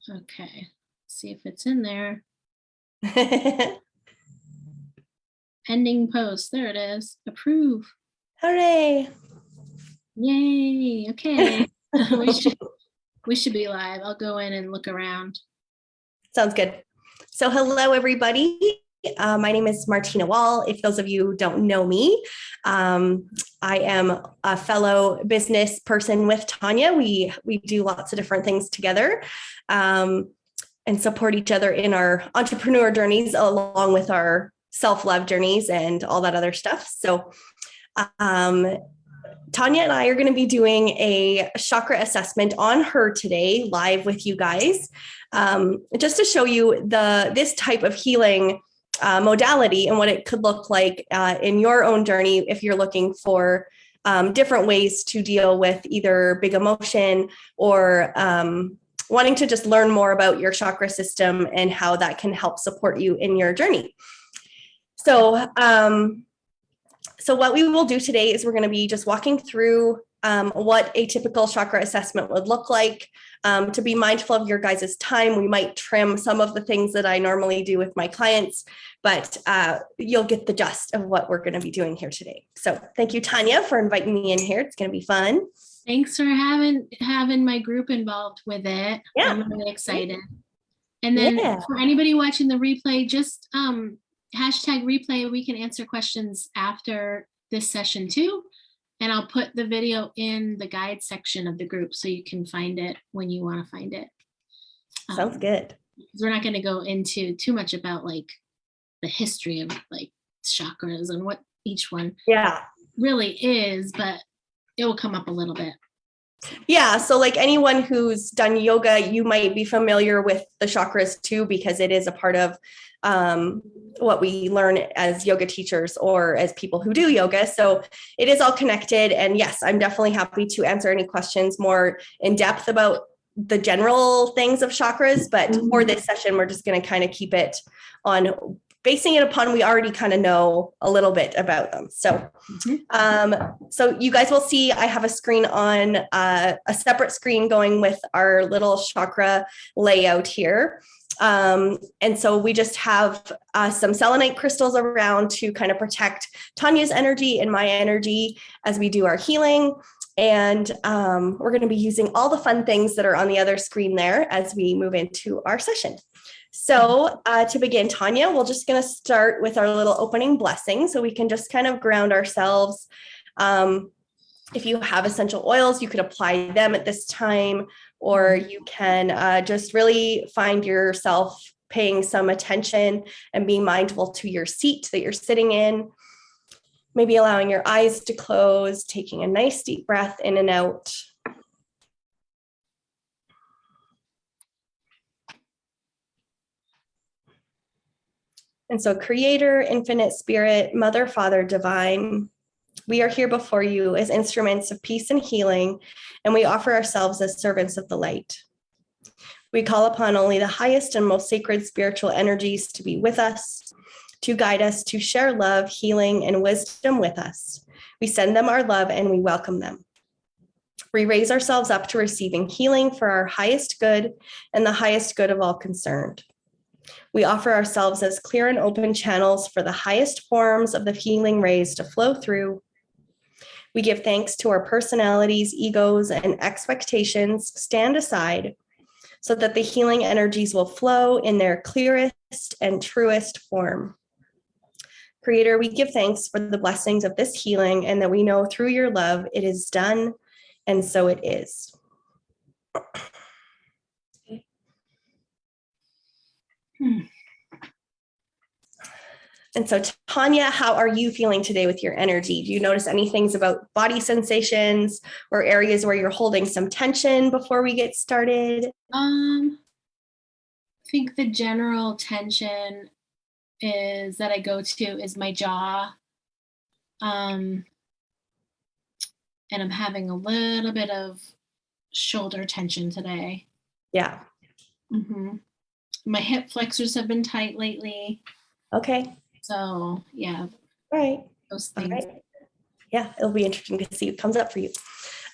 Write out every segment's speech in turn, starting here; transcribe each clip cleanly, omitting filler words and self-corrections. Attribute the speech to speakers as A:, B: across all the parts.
A: Okay, see if it's in there. Pending post. There it is. Approve.
B: Hooray.
A: Yay. Okay. we should be live. I'll go in and look around.
B: Sounds good. So hello, everybody. My name is Martina Wall. If those of you who don't know me, I am a fellow business person with Tanya. We do lots of different things together and support each other in our entrepreneur journeys along with our self-love journeys and all that other stuff. So Tanya and I are going to be doing a chakra assessment on her today, live with you guys, just to show you this type of healing modality and what it could look like in your own journey if you're looking for different ways to deal with either big emotion or wanting to just learn more about your chakra system and how that can help support you in your journey. So what we will do today is we're going to be just walking through what a typical chakra assessment would look like. To be mindful of your guys' time, we might trim some of the things that I normally do with my clients, but you'll get the gist of what we're going to be doing here today. So thank you, Tanya, for inviting me in here. It's going to be fun.
A: Thanks for having my group involved with it.
B: Yeah.
A: I'm really excited. And then for anybody watching the replay, just hashtag replay. We can answer questions after this session too. And I'll put the video in the guide section of the group so you can find it when you want to find it.
B: Sounds good.
A: We're not going to go into too much about like the history of like chakras and what each one really is, but it will come up a little bit.
B: Yeah, so like anyone who's done yoga, you might be familiar with the chakras too, because it is a part of what we learn as yoga teachers or as people who do yoga. So it is all connected. And yes, I'm definitely happy to answer any questions more in depth about the general things of chakras. But for this session, we're just going to kind of keep it on basing it upon we already kind of know a little bit about them. So, so you guys will see I have a screen on a separate screen going with our little chakra layout here. And so we just have some selenite crystals around to kind of protect Tanya's energy and my energy as we do our healing. And we're going to be using all the fun things that are on the other screen there as we move into our session. So to begin, Tanya, we're just going to start with our little opening blessing so we can just kind of ground ourselves. If you have essential oils, you could apply them at this time, or you can just really find yourself paying some attention and being mindful to your seat that you're sitting in. Maybe allowing your eyes to close, taking a nice deep breath in and out. And so Creator, Infinite Spirit, Mother, Father, Divine, we are here before you as instruments of peace and healing, and we offer ourselves as servants of the light. We call upon only the highest and most sacred spiritual energies to be with us, to guide us, to share love, healing, and wisdom with us. We send them our love and we welcome them. We raise ourselves up to receiving healing for our highest good and the highest good of all concerned. We offer ourselves as clear and open channels for the highest forms of the healing rays to flow through. We give thanks to our personalities, egos, and expectations stand aside so that the healing energies will flow in their clearest and truest form. Creator, we give thanks for the blessings of this healing and that we know through your love it is done, and so it is. And so, Tanya, how are you feeling today with your energy? Do you notice any things about body sensations or areas where you're holding some tension before we get started?
A: I think the general tension is that I go to is my jaw. And I'm having a little bit of shoulder tension today.
B: Yeah.
A: My hip flexors have been tight lately.
B: Okay.
A: So yeah.
B: All right.
A: Those things.
B: All right. Yeah, it'll be interesting to see what comes up for you.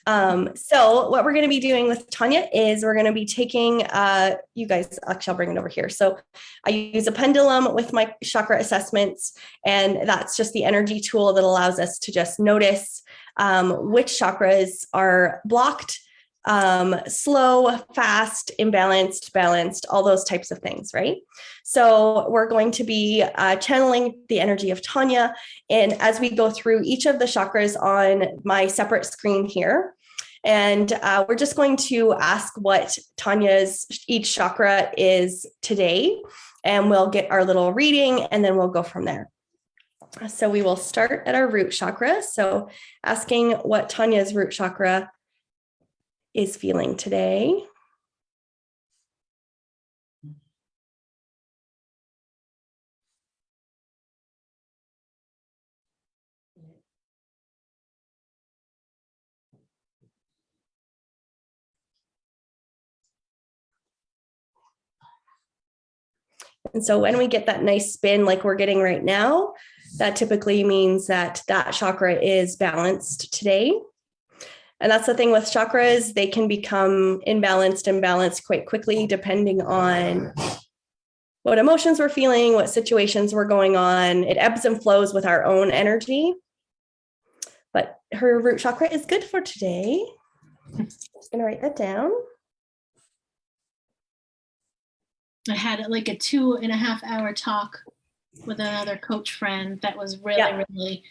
B: So what we're going to be doing with Tanya is we're going to be taking, you guys, actually, I'll bring it over here. So I use a pendulum with my chakra assessments, and that's just the energy tool that allows us to just notice which chakras are blocked, slow, fast, imbalanced, balanced, all those types of things, right? So we're going to be channeling the energy of Tanya. And as we go through each of the chakras on my separate screen here, and we're just going to ask what Tanya's each chakra is today, and we'll get our little reading, and then we'll go from there. So we will start at our root chakra. So asking what Tanya's root chakra is feeling today. And so when we get that nice spin like we're getting right now, that typically means that that chakra is balanced today. And that's the thing with chakras, they can become imbalanced and balanced quite quickly depending on what emotions we're feeling, what situations were going on. It ebbs and flows with our own energy. But her root chakra is good for today. I'm just going to write that down.
A: I had like a 2.5-hour talk with another coach friend that was really, really,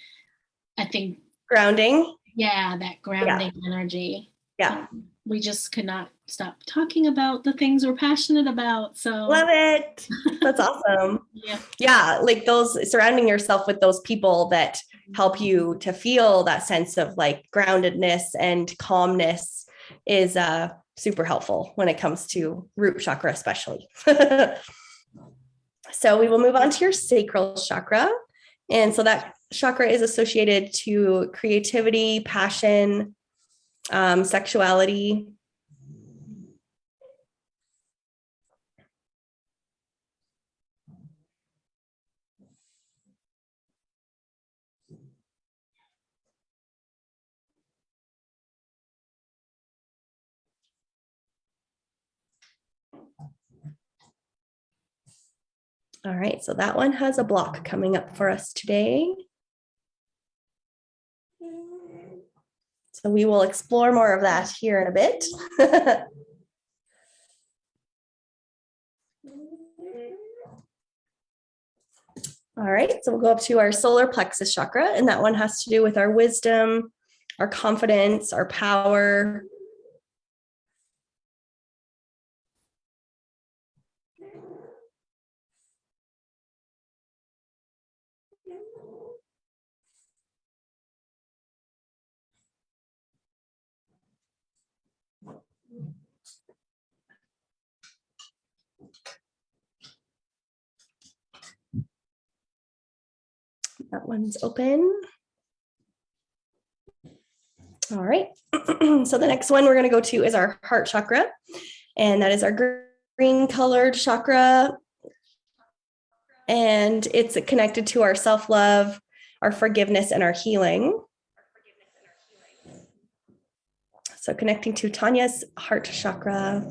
A: I think,
B: grounding.
A: Yeah, that grounding energy.
B: Yeah.
A: We just could not stop talking about the things we're passionate about. So
B: love it. That's awesome. Yeah. Like those, surrounding yourself with those people that help you to feel that sense of like groundedness and calmness is super helpful when it comes to root chakra, especially. So we will move on to your sacral chakra. And so that chakra is associated to creativity, passion, sexuality. All right, so that one has a block coming up for us today. So we will explore more of that here in a bit. All right, so we'll go up to our solar plexus chakra, and that one has to do with our wisdom, our confidence, our power. That one's open. All right, so the next one we're going to go to is our heart chakra, and that is our green colored chakra. And it's connected to our self-love, our forgiveness, and our healing. So connecting to Tanya's heart chakra.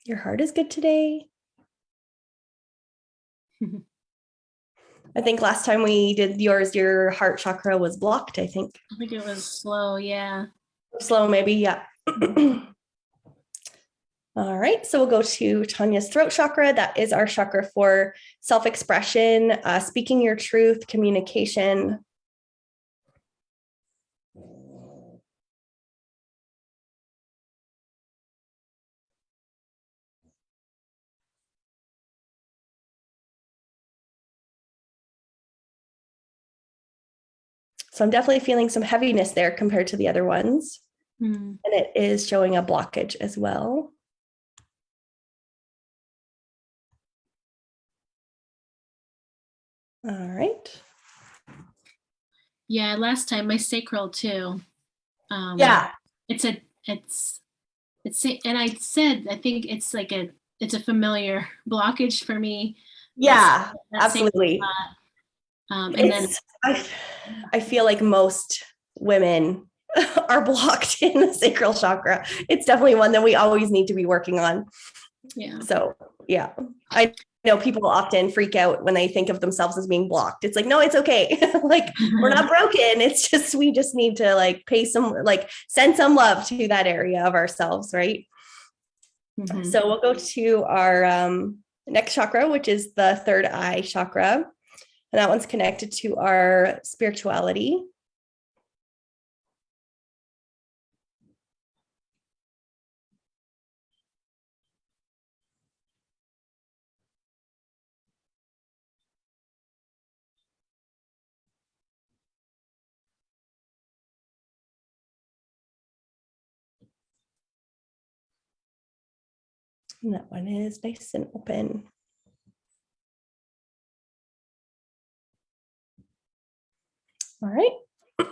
B: Your heart is good today. I think last time we did yours, your heart chakra was blocked, I think.
A: I think it was slow, yeah.
B: Slow, maybe, yeah. All right, so we'll go to Tanya's throat chakra. That is our chakra for self-expression, speaking your truth, communication. So I'm definitely feeling some heaviness there compared to the other ones. And it is showing a blockage as well. All right.
A: Yeah, last time my sacral too.
B: Yeah.
A: It's and I said, I think it's like it's a familiar blockage for me.
B: Yeah,
A: That sacral
B: absolutely.
A: spot. And then
B: I feel like most women are blocked in the sacral chakra. It's definitely one that we always need to be working on.
A: yeah.
B: So yeah, I know people often freak out when they think of themselves as being blocked. It's like, no, it's okay. Like we're not broken. It's just, we just need to like send some love to that area of ourselves. Right. Mm-hmm. So we'll go to our next chakra, which is the third eye chakra. And that one's connected to our spirituality. And that one is nice and open. All right.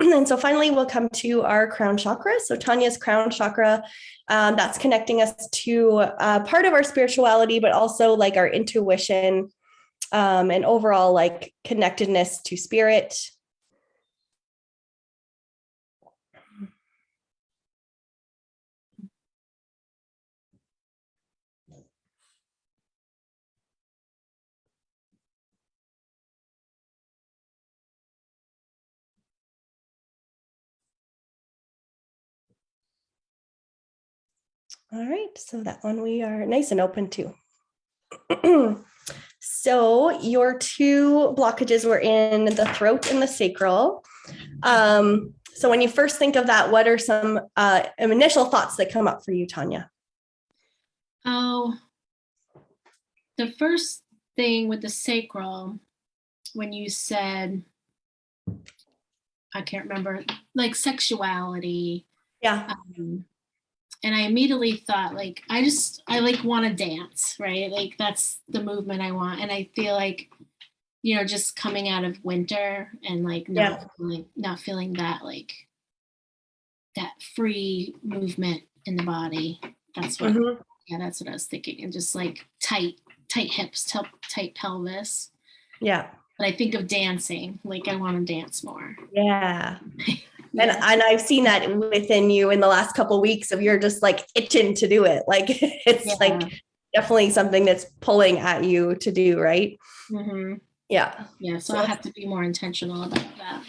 B: And so finally, we'll come to our crown chakra. So Tanya's crown chakra, that's connecting us to part of our spirituality, but also like our intuition and overall like connectedness to spirit. All right, so that one we are nice and open to. So your two blockages were in the throat and the sacral. So when you first think of that, what are some initial thoughts that come up for you, Tanya?
A: Oh, the first thing with the sacral, when you said, I can't remember, like sexuality.
B: Yeah.
A: And I immediately thought like, I like want to dance, right? Like that's the movement I want. And I feel like, just coming out of winter and like not feeling that like that free movement in the body. That's what that's what I was thinking. And just like tight hips, tight pelvis.
B: Yeah.
A: But I think of dancing, like I want to dance more.
B: Yeah. Yeah. And I've seen that within you in the last couple of weeks of you're just like itching to do it. Like it's like definitely something that's pulling at you to do, right?
A: Mm-hmm.
B: Yeah.
A: Yeah. So I'll have to be more intentional about that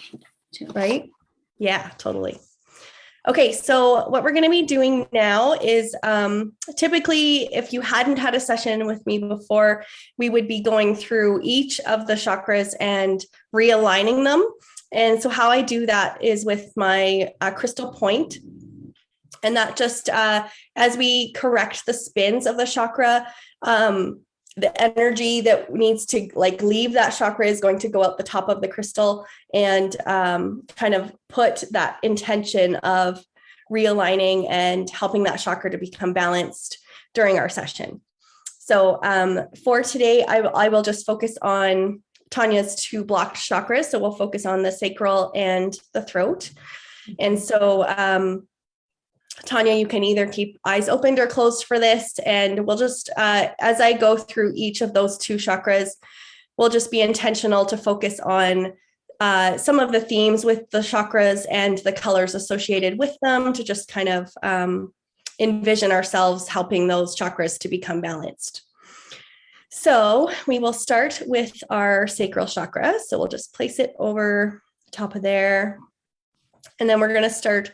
A: too.
B: Right? Yeah, totally. Okay, so what we're going to be doing now is typically, if you hadn't had a session with me before, we would be going through each of the chakras and realigning them. And so how I do that is with my crystal point. And that just as we correct the spins of the chakra, the energy that needs to like leave that chakra is going to go out the top of the crystal and kind of put that intention of realigning and helping that chakra to become balanced during our session. So for today, I will just focus on Tanya's two blocked chakras. So we'll focus on the sacral and the throat. And so Tanya, you can either keep eyes opened or closed for this. And we'll just, as I go through each of those two chakras, we'll just be intentional to focus on some of the themes with the chakras and the colors associated with them to just kind of envision ourselves helping those chakras to become balanced. So we will start with our sacral chakra. So we'll just place it over the top of there. And then we're going to start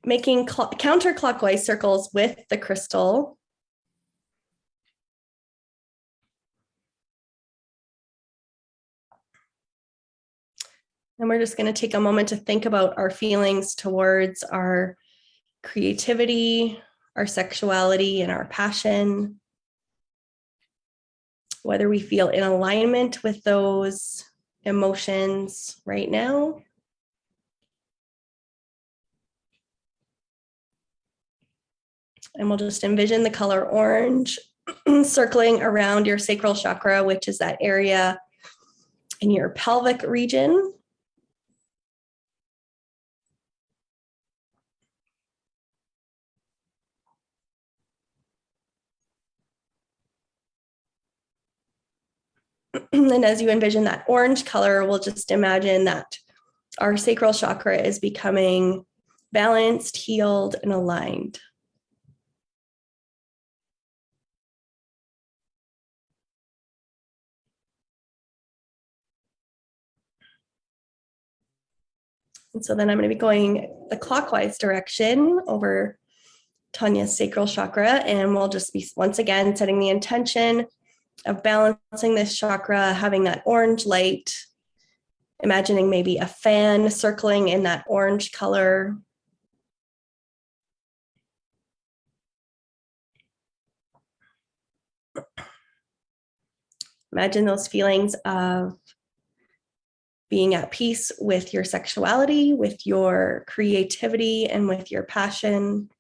B: making counterclockwise circles with the crystal. And we're just going to take a moment to think about our feelings towards our creativity, our sexuality, and our passion. Whether we feel in alignment with those emotions right now. And we'll just envision the color orange circling around your sacral chakra, which is that area in your pelvic region. And as you envision that orange color, we'll just imagine that our sacral chakra is becoming balanced, healed, and aligned. And so then I'm going to be going the clockwise direction over Tanya's sacral chakra, and we'll just be once again setting the intention of balancing this chakra, having that orange light, imagining maybe a fan circling in that orange color. Imagine those feelings of being at peace with your sexuality, with your creativity, and with your passion.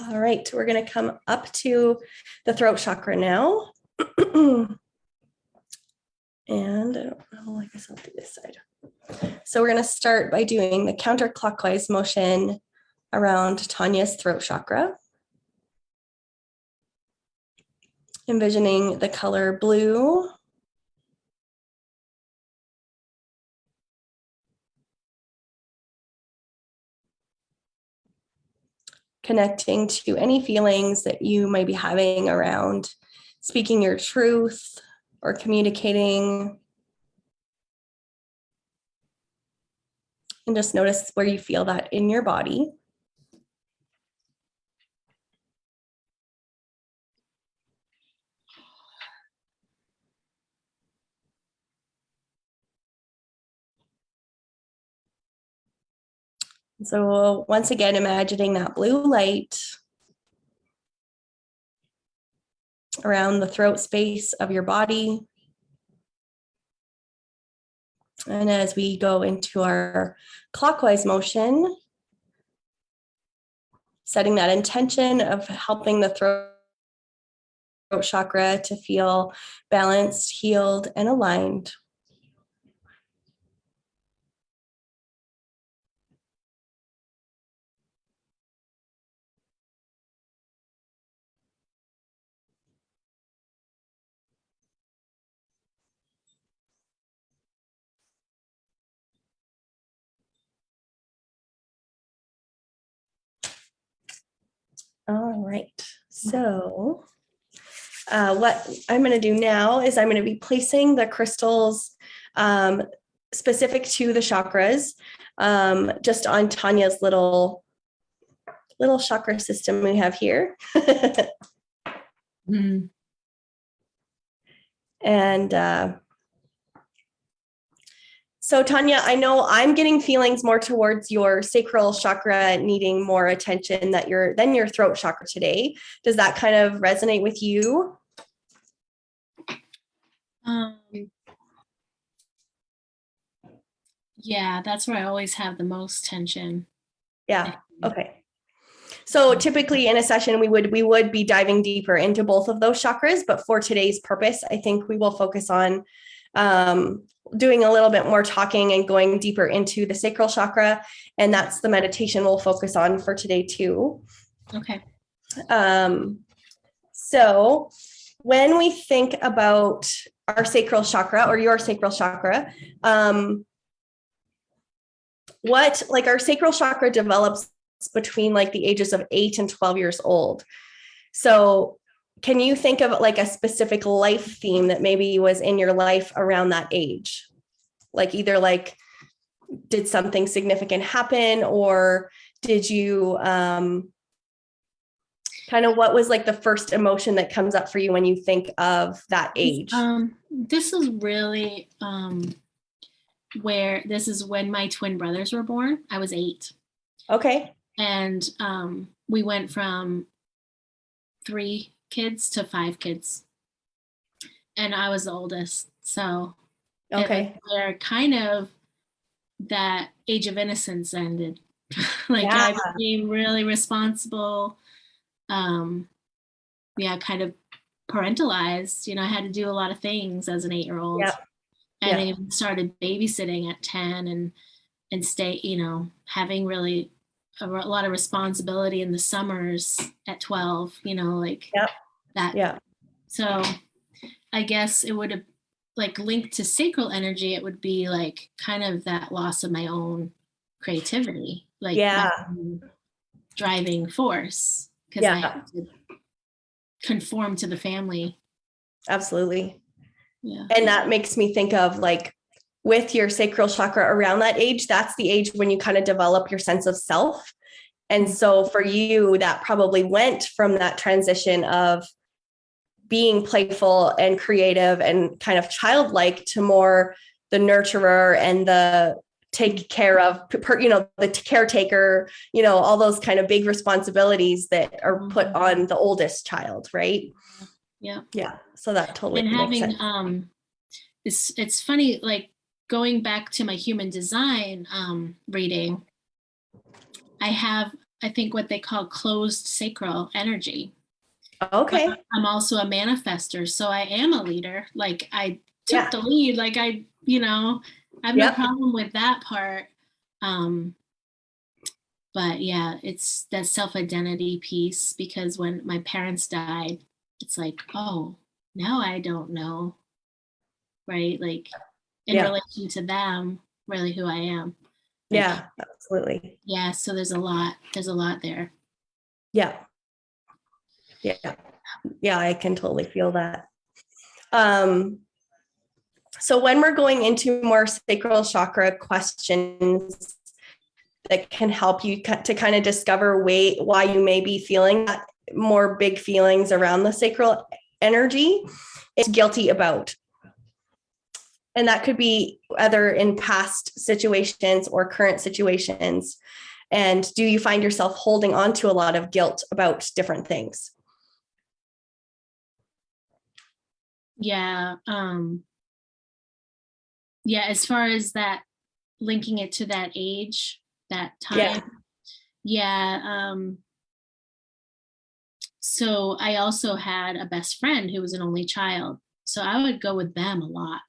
B: All right, we're going to come up to the throat chakra now. And I don't know, I guess I'll do this side. So we're going to start by doing the counterclockwise motion around Tanya's throat chakra. Envisioning the color blue. Connecting to any feelings that you might be having around speaking your truth or communicating. And just notice where you feel that in your body. So once again, imagining that blue light around the throat space of your body. And as we go into our clockwise motion, setting that intention of helping the throat chakra to feel balanced, healed, and aligned. All right, so what I'm going to do now is I'm going to be placing the crystals specific to the chakras just on Tanya's little chakra system we have here. And so Tanya, I know I'm getting feelings more towards your sacral chakra needing more attention than your throat chakra today. Does that kind of resonate with you?
A: Yeah, that's where I always have the most tension.
B: Yeah. Okay. So typically in a session, we would be diving deeper into both of those chakras, but for today's purpose, I think we will focus on doing a little bit more talking and going deeper into the sacral chakra. And that's the meditation we'll focus on for today too.
A: Okay.
B: So when we think about our sacral chakra or your sacral chakra, our sacral chakra develops between like the ages of 8 and 12 years old. So can you think of like a specific life theme that maybe was in your life around that age? Like either like, did something significant happen, or did you kind of, what was like the first emotion that comes up for you when you think of that age?
A: This is really this is when my twin brothers were born. I was 8.
B: Okay.
A: And we went from 3 kids to 5 kids. And I was the oldest. So
B: Okay.
A: Where kind of that age of innocence ended. Like
B: Yeah.
A: I became really responsible. Yeah, kind of parentalized. You know, I had to do a lot of things as an 8-year-old.
B: Yeah.
A: And I
B: Yeah.
A: even started babysitting at 10 and stay, you know, having really a lot of responsibility in the summers at 12, you know, like
B: Yeah.
A: that.
B: Yeah.
A: So I guess it would have like linked to sacral energy, it would be like kind of that loss of my own creativity, like
B: Yeah.
A: my own driving force, because I
B: Yeah.
A: had to conform to the family.
B: Absolutely.
A: Yeah.
B: And that makes me think of like with your sacral chakra around that age, that's the age when you kind of develop your sense of self. And so for you, that probably went from that transition of being playful and creative and kind of childlike to more the nurturer and the take care of, you know, the caretaker, you know, all those kind of big responsibilities that are put on the oldest child, right?
A: Yeah.
B: Yeah. So that totally
A: And
B: makes
A: having
B: sense.
A: it's funny, like going back to my human design reading, I have, I think, what they call closed sacral energy. But
B: Okay.
A: I'm also a manifester, so I am a leader. Like I took
B: Yeah.
A: the lead, like I, you know, I have no
B: Yep.
A: problem with that part. Um, but yeah, it's that self-identity piece, because when my parents died, it's like, oh, now I don't know, right? Like in
B: Yeah.
A: relation to them, really who I am. Like,
B: Yeah. Absolutely.
A: yeah, so there's a lot there.
B: Yeah. Yeah. Yeah. I can totally feel that. Um, so when we're going into more sacral chakra questions that can help you to kind of discover why you may be feeling that more big feelings around the sacral energy, it's guilty about. And that could be either in past situations or current situations. And do you find yourself holding on to a lot of guilt about different things?
A: Yeah. Yeah, as far as that, linking it to that age, that time. Yeah. So I also had a best friend who was an only child. So I would go with them a lot.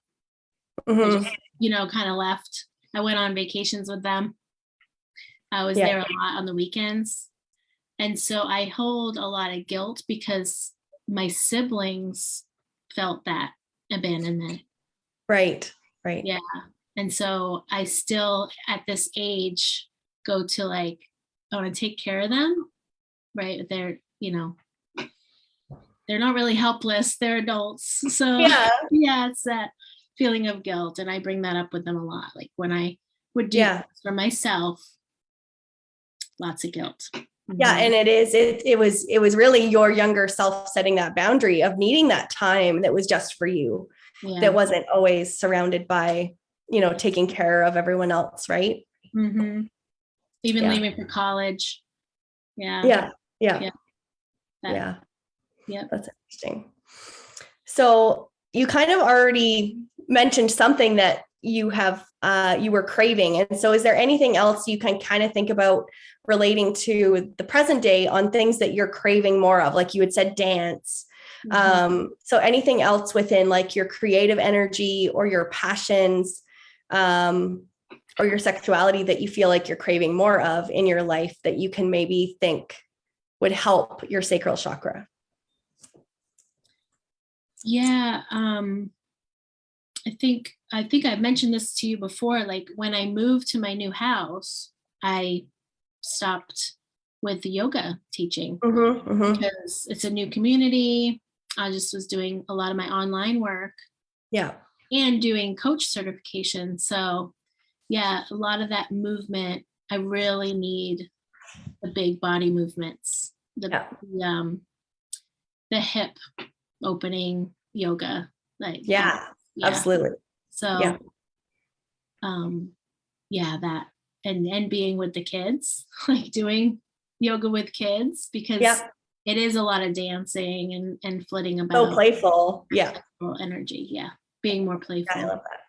A: I
B: Mm-hmm.
A: just, you know, kind of left. I went on vacations with them. I was there a lot on the weekends. And so I hold a lot of guilt because my siblings felt that abandonment.
B: Right. Right.
A: Yeah. And so I still, at this age, go to like, I want to take care of them, right? They're, you know, they're not really helpless. They're adults. So yeah, it's that feeling of guilt. And I bring that up with them a lot. Like when I would do things for myself, lots of guilt.
B: Yeah. And it was really your younger self setting that boundary of needing that time that was just for you, that wasn't always surrounded by, you know, taking care of everyone else. Right.
A: Mm-hmm. Even leaving for college. Yeah.
B: Yeah. Yeah.
A: Yeah.
B: Yeah. That's interesting. So you kind of already mentioned something that you have, you were craving. And so is there anything else you can kind of think about relating to the present day on things that you're craving more of? Like you had said, dance. So anything else within like your creative energy or your passions, or your sexuality that you feel like you're craving more of in your life that you can maybe think would help your sacral chakra?
A: Yeah. I think I've mentioned this to you before. Like when I moved to my new house, I stopped with the yoga teaching because it's a new community. I just was doing a lot of my online work.
B: Yeah.
A: And doing coach certification. So yeah, a lot of that movement, I really need the big body movements, the hip opening yoga. Like
B: absolutely.
A: So that and being with the kids, like doing yoga with kids, because it is a lot of dancing and flitting about.
B: So playful. Yeah.
A: Energy. Yeah. Being more playful.
B: I love that.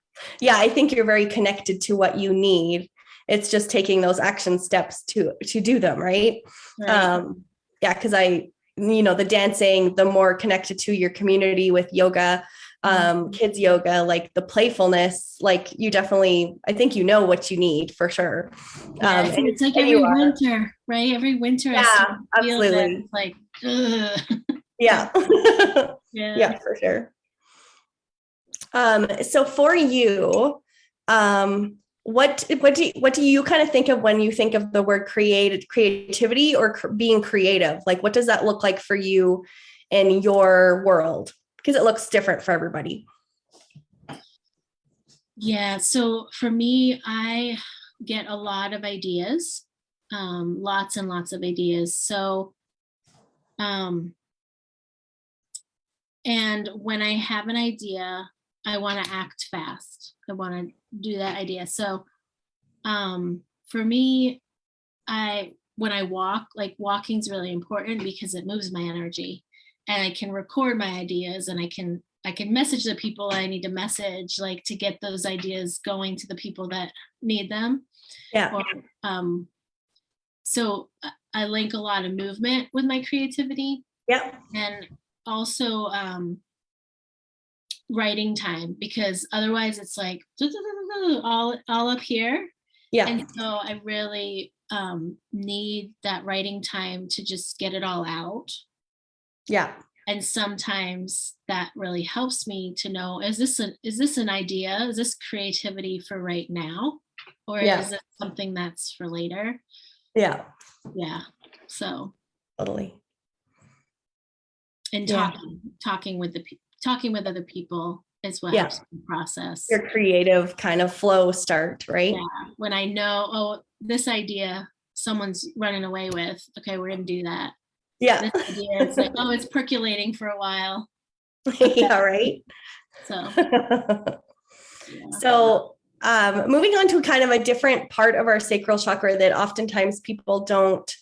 B: Yeah, I think you're very connected to what you need. It's just taking those action steps to do them, right?
A: Right.
B: Yeah, because the dancing, the more connected to your community with yoga, kids yoga, like the playfulness, like you definitely, I think you know what you need for sure.
A: Yeah, it's like
B: and you
A: every
B: are.
A: winter, right? Every winter I
B: Yeah,
A: start to feel that
B: absolutely.
A: it's like, ugh.
B: Yeah.
A: Yeah.
B: Yeah, for sure. So for you, what do you kind of think of when you think of the word creativity or being creative? Like, what does that look like for you in your world? Because it looks different for everybody.
A: Yeah. So for me, I get a lot of ideas, lots and lots of ideas. So, um, and when I have an idea, I want to act fast. I want to do that idea. So, for me, when I walk, like walking's really important because it moves my energy, and I can record my ideas, and I can message the people I need to message, like to get those ideas going to the people that need them.
B: Yeah.
A: Or so I link a lot of movement with my creativity,
B: Yeah.
A: and also writing time, because otherwise it's like all up here.
B: Yeah.
A: And so I really need that writing time to just get it all out.
B: Yeah.
A: And sometimes that really helps me to know, is this an idea? Is this creativity for right now? Or
B: Yeah.
A: is it something that's for later?
B: Yeah.
A: Yeah. So,
B: Totally.
A: and
B: Yeah.
A: talking with talking with other people is what
B: Yeah.
A: helps me process.
B: Your creative kind of flow start, right?
A: Yeah. When I know, oh, this idea someone's running away with, okay, we're gonna do that.
B: Yeah.
A: This idea, it's like, oh, it's percolating for a while.
B: Yeah, right.
A: So, yeah.
B: So, moving on to kind of a different part of our sacral chakra that oftentimes people don't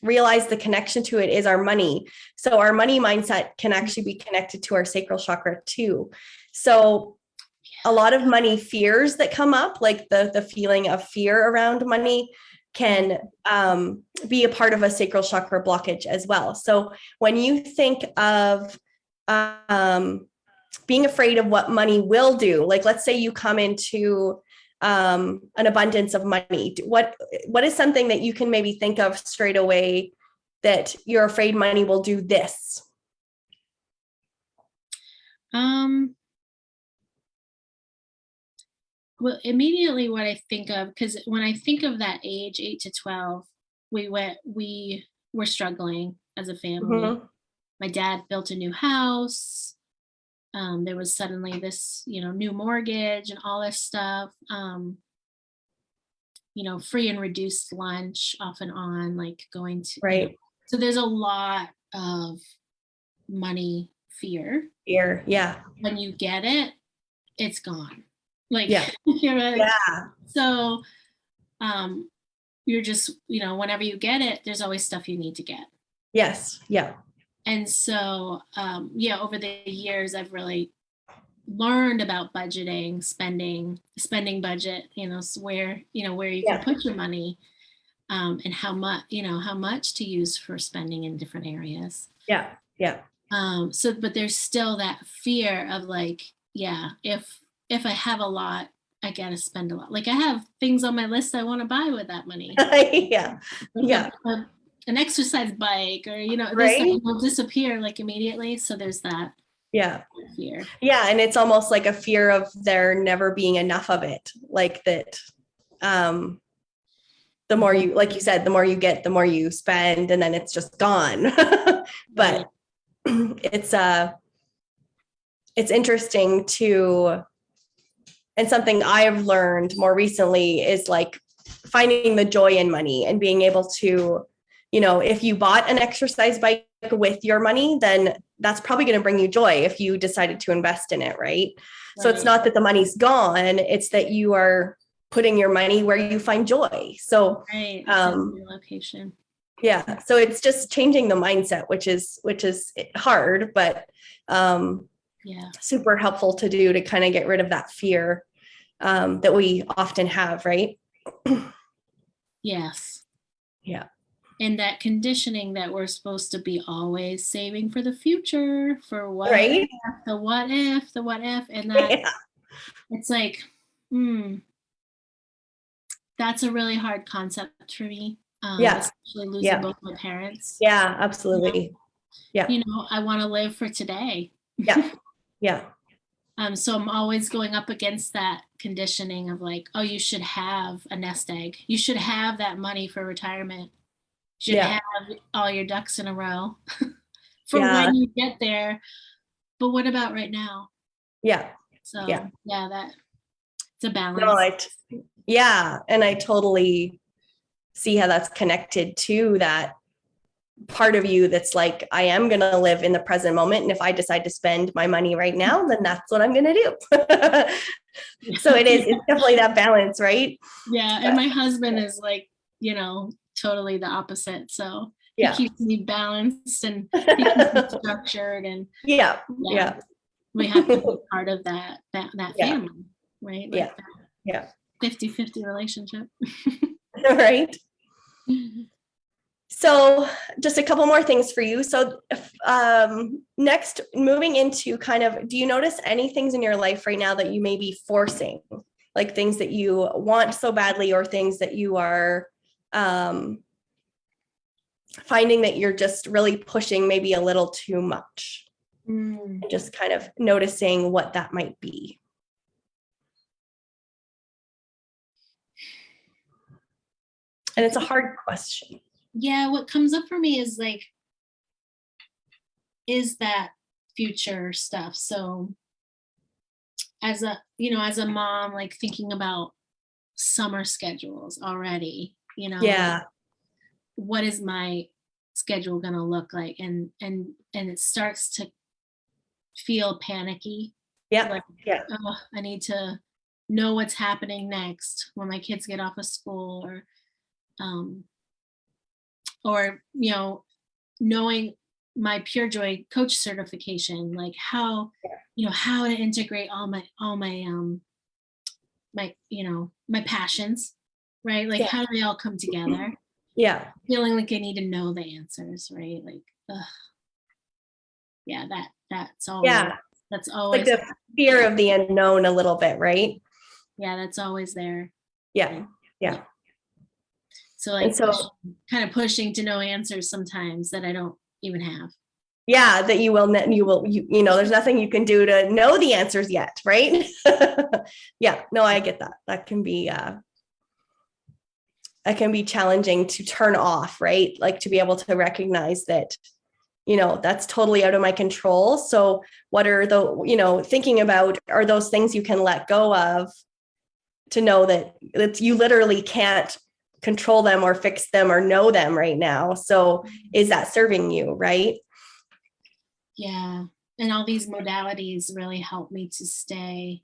B: realize the connection to it is our money. So, our money mindset can actually be connected to our sacral chakra too. So, a lot of money fears that come up, like the feeling of fear around money, can be a part of a sacral chakra blockage as well. So, when you think of being afraid of what money will do, like let's say you come into an abundance of money, what is something that you can maybe think of straight away that you're afraid money will do this?
A: Well, immediately what I think of, because when I think of that age, 8 to 12, we were struggling as a family.
B: Mm-hmm.
A: My dad built a new house. There was suddenly this, new mortgage and all this stuff. Free and reduced lunch off and on, like going to,
B: Right.
A: So there's a lot of money fear.
B: Fear. Yeah.
A: When you get it, it's gone. Like,
B: Yeah. Yeah.
A: So, you're just, whenever you get it, there's always stuff you need to get.
B: Yes. Yeah.
A: And so, over the years, I've really learned about budgeting, spending budget, so where you can put your money, and how much to use for spending in different areas.
B: Yeah. Yeah.
A: But there's still that fear of like, if I have a lot, I gotta spend a lot. Like I have things on my list I want to buy with that money.
B: Yeah. Yeah.
A: An exercise bike, or
B: right?
A: This will disappear like immediately. So there's that.
B: Yeah.
A: Fear.
B: Yeah. And it's almost like a fear of there never being enough of it. Like that, the more you, like you said, the more you get, the more you spend, and then it's just gone. But it's interesting to, and something I've learned more recently is like finding the joy in money and being able to, if you bought an exercise bike with your money, then that's probably going to bring you joy if you decided to invest in it, right? So it's not that the money's gone, it's that you are putting your money where you find joy. So
A: location.
B: Yeah. So it's just changing the mindset, which is hard, but
A: Yeah.
B: super helpful to do to kind of get rid of that fear that we often have, right?
A: Yes.
B: Yeah.
A: And that conditioning that we're supposed to be always saving for the future, for what
B: Right.
A: if, the what if, and that
B: Yeah.
A: it's like, that's a really hard concept for me.
B: Yeah.
A: Especially losing
B: Yeah.
A: both my parents.
B: Yeah, absolutely. Yeah.
A: I want to live for today.
B: Yeah. Yeah.
A: So I'm always going up against that conditioning of like, oh, you should have a nest egg. You should have that money for retirement. You should
B: Yeah.
A: have all your ducks in a row for
B: Yeah.
A: when you get there. But what about right now?
B: Yeah.
A: So
B: Yeah.
A: that it's a balance.
B: No, yeah. And I totally see how that's connected to that part of you that's like, I am going to live in the present moment. And if I decide to spend my money right now, then that's what I'm going to do. So it's definitely that balance, right?
A: Yeah. And my husband is like, totally the opposite. So he keeps me balanced and he keeps me structured, and
B: yeah.
A: We have to be part of that family, right? Like
B: yeah.
A: 50-50 relationship.
B: Right. So just a couple more things for you. So next, moving into kind of, do you notice any things in your life right now that you may be forcing, like things that you want so badly, or things that you are finding that you're just really pushing maybe a little too much? And just kind of noticing what that might be. And it's a hard question.
A: Yeah, what comes up for me is like, is that future stuff. So as a mom, like thinking about summer schedules already,
B: Yeah.
A: what is my schedule going to look like? And it starts to feel panicky.
B: Yeah.
A: Like, oh, I need to know what's happening next when my kids get off of school, or knowing my Pure Joy coach certification, like how to integrate all my my passions, right? Like how do they all come together?
B: Yeah.
A: Feeling like I need to know the answers, right? Like, that's always
B: like the fear of the unknown a little bit, right?
A: Yeah, that's always there.
B: Yeah.
A: So like kind of pushing to know answers sometimes that I don't even have.
B: Yeah, that you will, there's nothing you can do to know the answers yet, right? Yeah, no, I get that. That can be challenging to turn off, right? Like to be able to recognize that, that's totally out of my control. So what are thinking about, are those things you can let go of to know that you literally can't control them or fix them or know them right now. So is that serving you, right?
A: Yeah. And all these modalities really help me to stay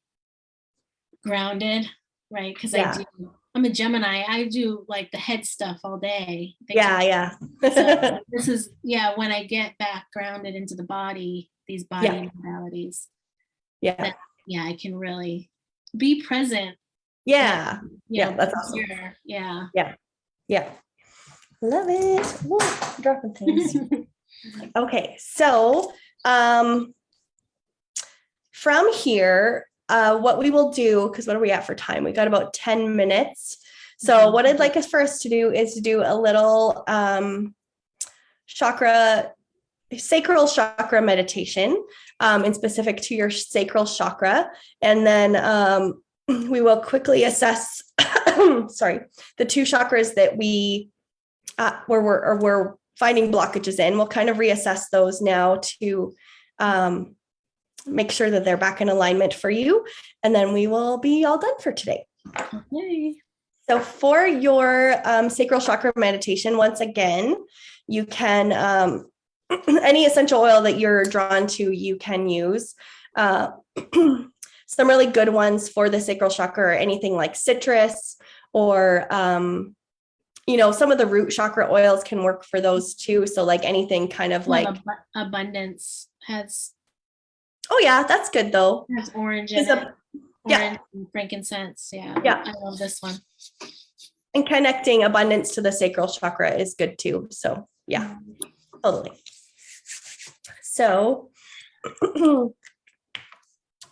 A: grounded, right? Because I'm a Gemini. I do like the head stuff all day.
B: Yeah.
A: So this is, when I get back grounded into the body, these body modalities.
B: Yeah.
A: I can really be present.
B: Yeah. That's awesome. Yeah. Love it. Ooh, dropping things. Okay. So from here, what we will do, because what are we at for time? We got about 10 minutes. So what I'd like us to do is to do a little sacral chakra meditation, and specific to your sacral chakra. And then we will quickly assess, the two chakras that we're finding blockages in. We'll kind of reassess those now to make sure that they're back in alignment for you. And then we will be all done for today.
A: Okay.
B: So for your sacral chakra meditation, once again, you can, any essential oil that you're drawn to, you can use. Some really good ones for the sacral chakra are anything like citrus, or some of the root chakra oils can work for those too. So like anything kind of like
A: abundance has.
B: Oh yeah, that's good though.
A: That's orange in it. Orange and frankincense. Yeah.
B: Yeah.
A: I love this one.
B: And connecting abundance to the sacral chakra is good too. So yeah, totally. So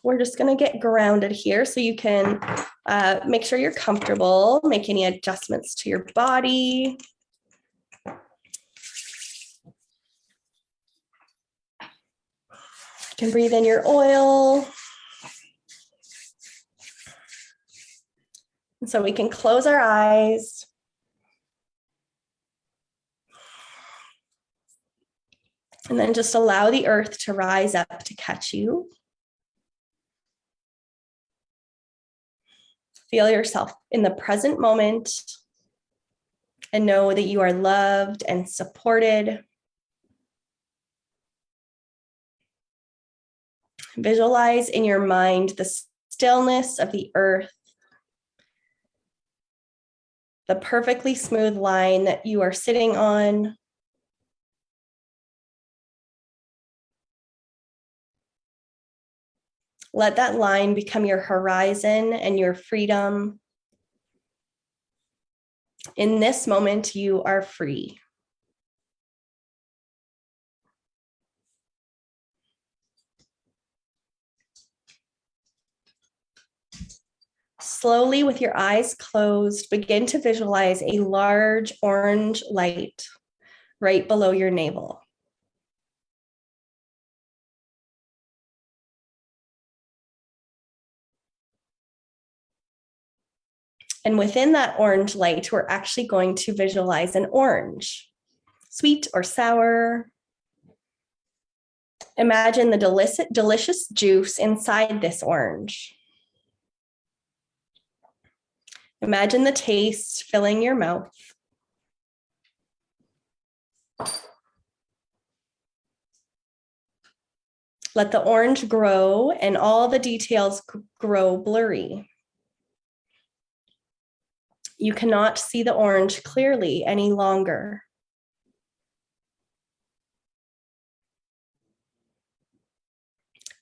B: we're just going to get grounded here so you can make sure you're comfortable, make any adjustments to your body. You can breathe in your oil. And so we can close our eyes. And then just allow the earth to rise up to catch you. Feel yourself in the present moment and know that you are loved and supported. Visualize in your mind the stillness of the earth, the perfectly smooth line that you are sitting on. Let that line become your horizon and your freedom. In this moment, you are free. Slowly, with your eyes closed, begin to visualize a large orange light right below your navel. And within that orange light, we're actually going to visualize an orange, sweet or sour. Imagine the delicious juice inside this orange. Imagine the taste filling your mouth. Let the orange grow and all the details grow blurry. You cannot see the orange clearly any longer.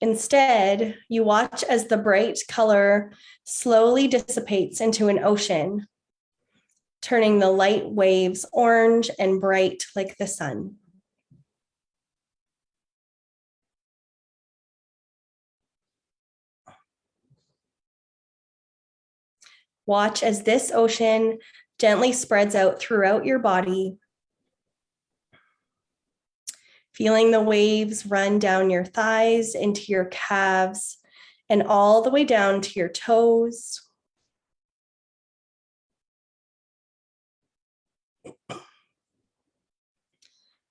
B: Instead, you watch as the bright color slowly dissipates into an ocean, turning the light waves orange and bright like the sun. Watch as this ocean gently spreads out throughout your body, feeling the waves run down your thighs into your calves and all the way down to your toes.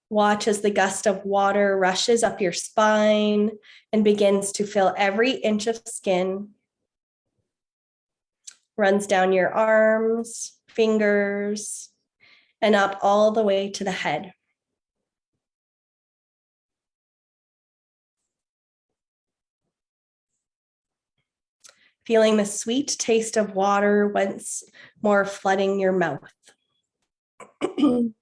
B: Watch as the gust of water rushes up your spine and begins to fill every inch of skin, runs down your arms, fingers, and up all the way to the head. Feeling the sweet taste of water once more flooding your mouth. The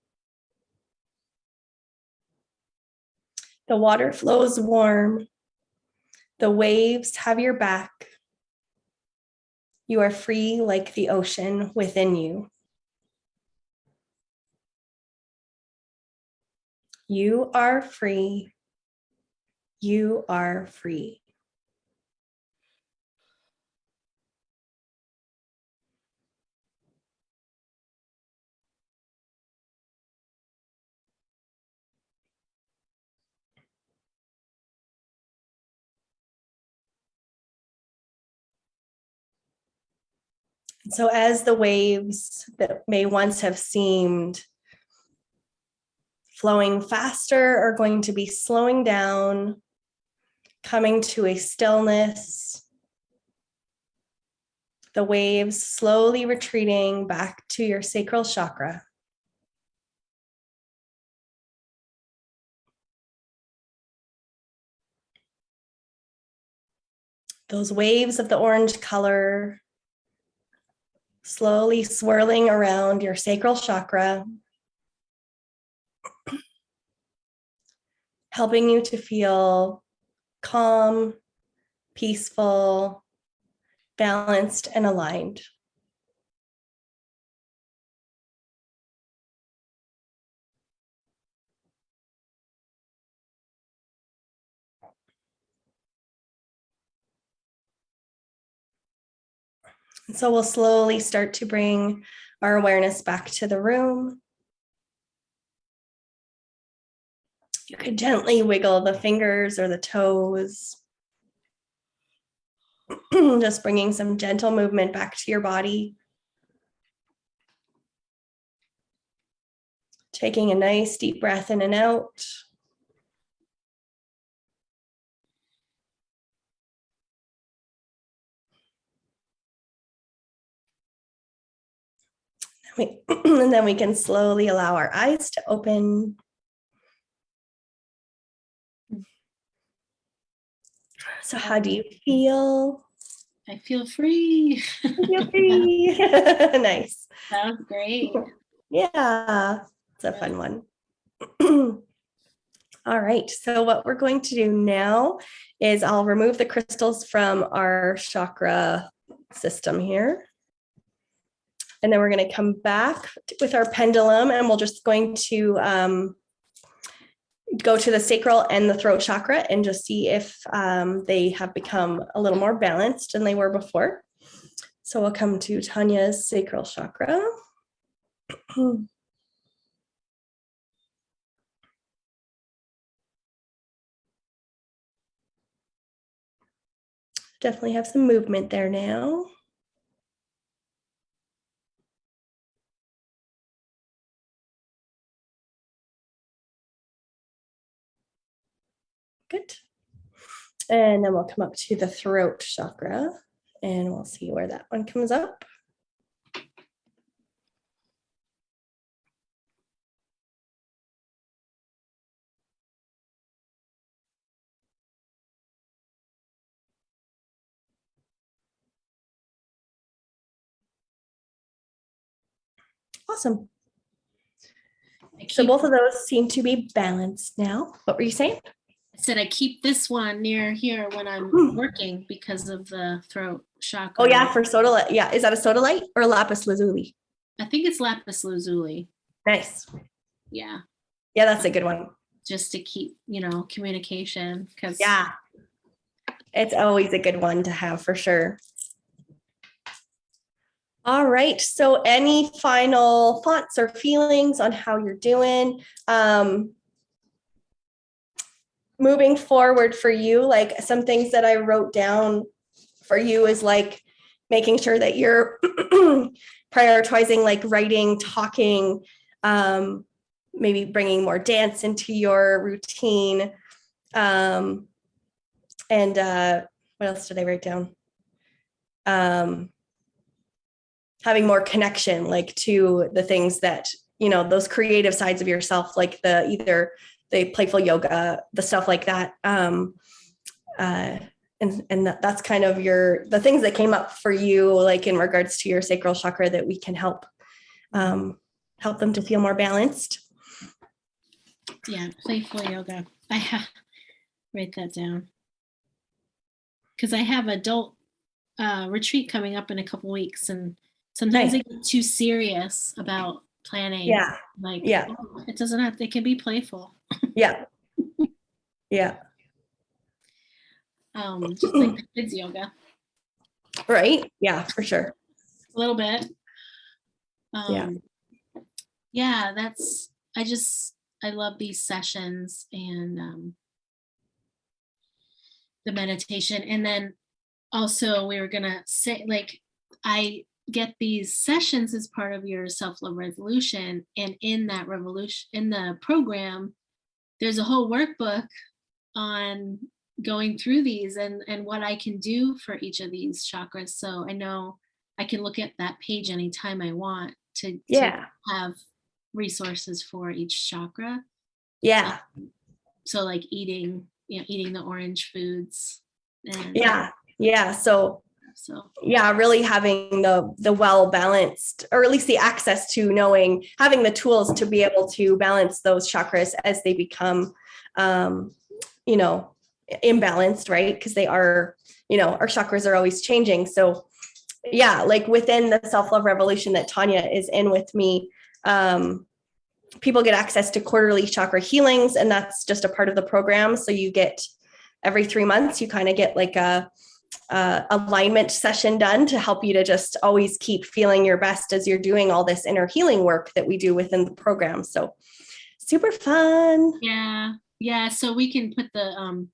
B: water flows warm. The waves have your back. You are free like the ocean within you. You are free. You are free. So as the waves that may once have seemed flowing faster are going to be slowing down, coming to a stillness, the waves slowly retreating back to your sacral chakra. Those waves of the orange color slowly swirling around your sacral chakra, helping you to feel calm, peaceful, balanced, and aligned. And so we'll slowly start to bring our awareness back to the room. You could gently wiggle the fingers or the toes. Just bringing some gentle movement back to your body. Taking a nice deep breath in and out. And then we can slowly allow our eyes to open. So how do you feel?
A: I feel free.
B: I feel free. Nice.
A: That was great.
B: Yeah, it's a fun one. All right, so what we're going to do now is I'll remove the crystals from our chakra system here. And then we're going to come back with our pendulum, and we're just going to go to the sacral and the throat chakra and just see if they have become a little more balanced than they were before. So we'll come to Tanya's sacral chakra. Definitely have some movement there now. Good. And then we'll come up to the throat chakra and we'll see where that one comes up. Awesome. So both of those seem to be balanced now. What were you saying?
A: I said I keep this one near here when I'm working because of the throat chakra.
B: Oh yeah, for sodalite. Yeah, is that a sodalite or lapis lazuli?
A: I think it's lapis lazuli.
B: Nice.
A: Yeah.
B: Yeah, that's a good one.
A: Just to keep, communication. Because
B: yeah, it's always a good one to have for sure. All right. So any final thoughts or feelings on how you're doing? Moving forward for you, like some things that I wrote down for you is like making sure that you're prioritizing like writing, talking, maybe bringing more dance into your routine. And what else did I write down? Having more connection, like to the things that, those creative sides of yourself, like either the playful yoga, the stuff like that. And that's kind of the things that came up for you, like in regards to your sacral chakra, that we can help them to feel more balanced.
A: Yeah, playful yoga. Write that down. Because I have adult retreat coming up in a couple weeks, and sometimes I get too serious about planning.
B: Yeah.
A: Like,
B: yeah.
A: It doesn't have, it can be playful.
B: Yeah. Yeah.
A: Just like kids yoga.
B: Right. Yeah, for sure.
A: A little bit.
B: Yeah.
A: Yeah, I love these sessions and the meditation. And then also we were gonna say, like, I get these sessions as part of your self-love revolution, and in that revolution, in the program, there's a whole workbook on going through these and what I can do for each of these chakras. So I know I can look at that page anytime I want to have resources for each chakra.
B: Yeah.
A: So like eating the orange foods. And
B: yeah. So yeah, really having the well-balanced, or at least the access to having the tools to be able to balance those chakras as they become, imbalanced, right? Because they are, our chakras are always changing. So yeah, like within the self-love revolution that Tanya is in with me, people get access to quarterly chakra healings, and that's just a part of the program. So you get every 3 months, you kind of get like a alignment session done to help you to just always keep feeling your best as you're doing all this inner healing work that we do within the program. So super fun.
A: Yeah. So we can put the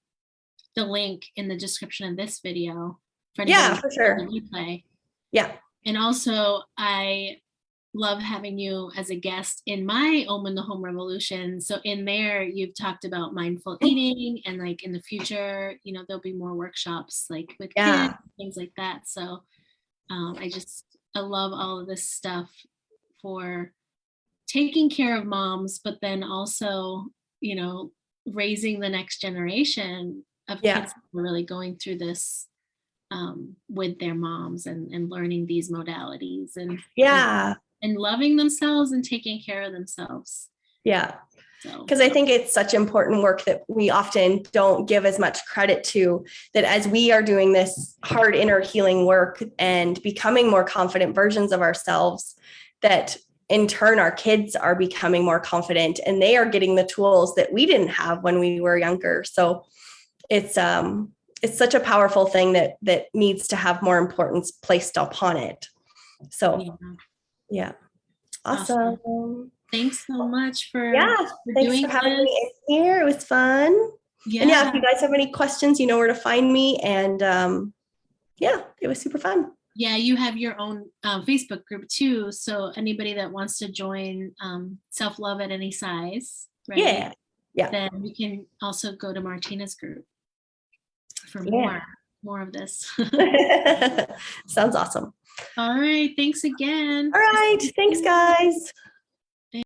A: link in the description of this video for
B: for sure.
A: the replay.
B: Yeah.
A: And also I love having you as a guest in my Om in the Home Revolution. So in there, you've talked about mindful eating, and like in the future, there'll be more workshops like with kids, things like that. So I love all of this stuff for taking care of moms, but then also, raising the next generation of kids who are really going through this with their moms and learning these modalities and loving themselves and taking care of themselves.
B: Yeah. Because I think it's such important work that we often don't give as much credit to, that as we are doing this hard inner healing work and becoming more confident versions of ourselves, that in turn our kids are becoming more confident and they are getting the tools that we didn't have when we were younger. So it's such a powerful thing that needs to have more importance placed upon it. So yeah. Awesome.
A: Thanks so much for
B: thanks for having me in here. It was fun. And if you guys have any questions, you know where to find me. And it was super fun.
A: Yeah, you have your own Facebook group too. So anybody that wants to join Self-Love at Any Size, right?
B: Yeah.
A: Then we can also go to Martina's group for more of this.
B: Sounds awesome.
A: All right. Thanks again.
B: All right. Thanks, guys.